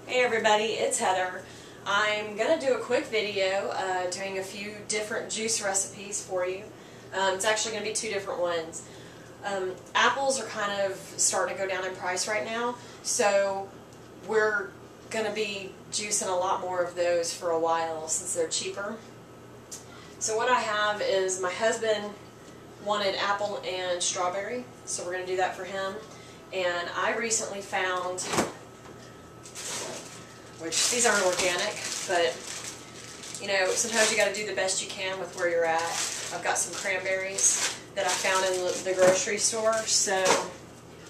Hey everybody, it's Heather. I'm going to do a quick video doing a few different juice recipes for you. It's actually going to be two different ones. Apples are kind of starting to go down in price right now, so we're going to be juicing a lot more of those for a while since they're cheaper. So what I have is my husband wanted apple and strawberry, so we're going to do that for him. And I recently found, which these aren't organic, but you know, sometimes you got to do the best you can with where you're at. I've got some cranberries that I found in the grocery store, so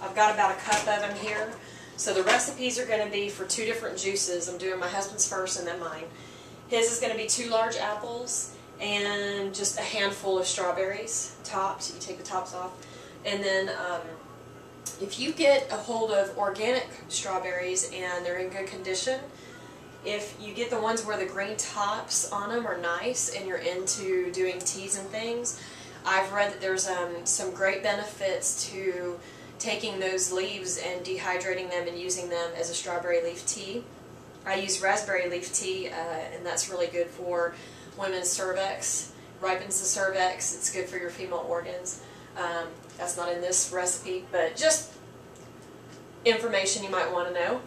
I've got about a cup of them here. So the recipes are going to be for two different juices. I'm doing my husband's first and then mine. His is going to be 2 large apples and just a handful of strawberries, topped. You take the tops off. And then if you get a hold of organic strawberries and they're in good condition, if you get the ones where the green tops on them are nice and you're into doing teas and things, I've read that there's some great benefits to taking those leaves and dehydrating them and using them as a strawberry leaf tea. I use raspberry leaf tea and that's really good for women's cervix. Ripens the cervix. It's good for your female organs. That's not in this recipe, but just information you might want to know.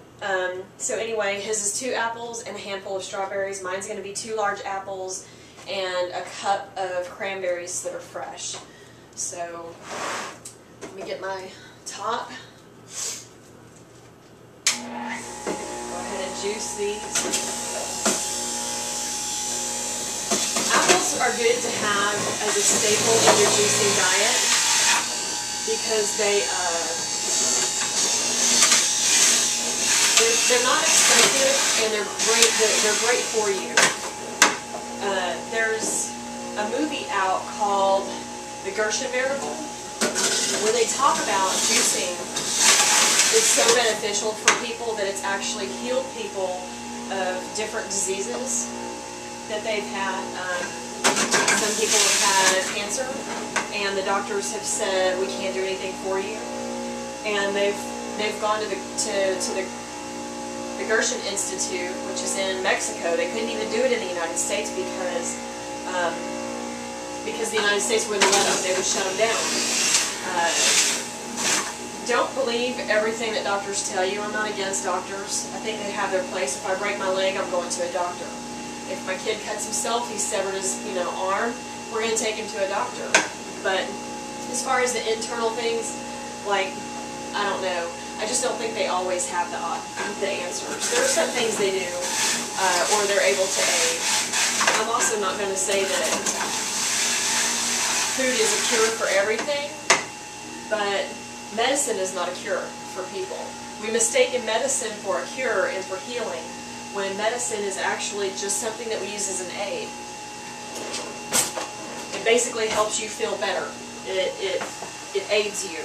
So anyway, his is 2 apples and a handful of strawberries. Mine's going to be 2 large apples and a cup of cranberries that are fresh. So let me get my top. Go ahead and juice these. Apples are good to have as a staple in your juicing diet because they're not expensive and they're great for you. There's a movie out called The Gershon Miracle where they talk about juicing is so beneficial for people that it's actually healed people of different diseases that they've had. Some people have had cancer and the doctors have said we can't do anything for you, and they've gone to the Gershon Institute, which is in Mexico. They couldn't even do it in the United States because the United States wouldn't let them. They would shut them down. Don't believe everything that doctors tell you. I'm not against doctors. I think they have their place. If I break my leg, I'm going to a doctor. If my kid cuts himself, he severed his arm, we're going to take him to a doctor. But as far as the internal things, like, I don't know. I just don't think they always have the answers. There are some things they do, or they're able to aid. I'm also not going to say that food is a cure for everything, but medicine is not a cure for people. We mistake medicine for a cure and for healing, when medicine is actually just something that we use as an aid. It basically helps you feel better. It aids you.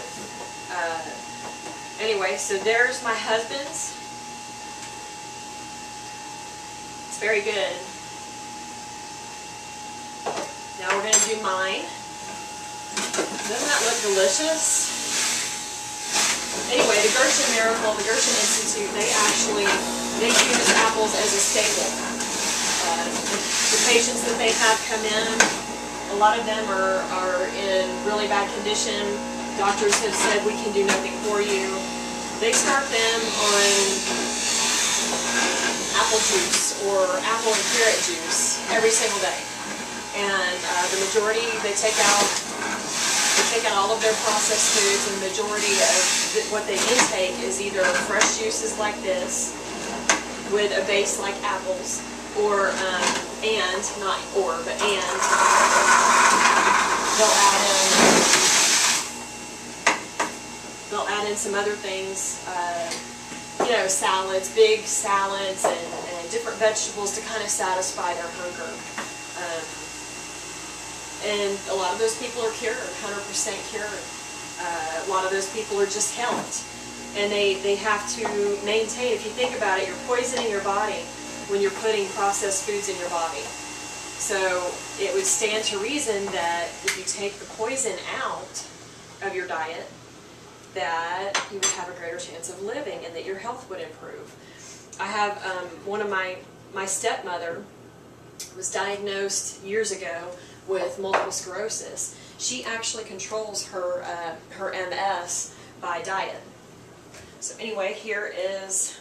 Anyway, so there's my husband's. It's very good. Now we're going to do mine. Doesn't that look delicious? Anyway, the Gershon Miracle, the Gershon Institute, they use apples as a staple. The patients that they have come in, a lot of them are in really bad condition. Doctors have said we can do nothing for you. They start them on apple juice or apple and carrot juice every single day. And the majority, they take out all of their processed foods, and the majority of what they intake is either fresh juices like this with a base like apples, or they'll add in some other things, salads, big salads, and different vegetables to kind of satisfy their hunger. And a lot of those people are cured, 100% cured. A lot of those people are just helped. And they have to maintain, if you think about it, you're poisoning your body when you're putting processed foods in your body. So it would stand to reason that if you take the poison out of your diet, that you would have a greater chance of living and that your health would improve. I have one of my stepmother was diagnosed years ago with multiple sclerosis. She actually controls her her MS by diet. So anyway, here is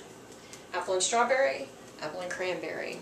apple and strawberry, apple and cranberry.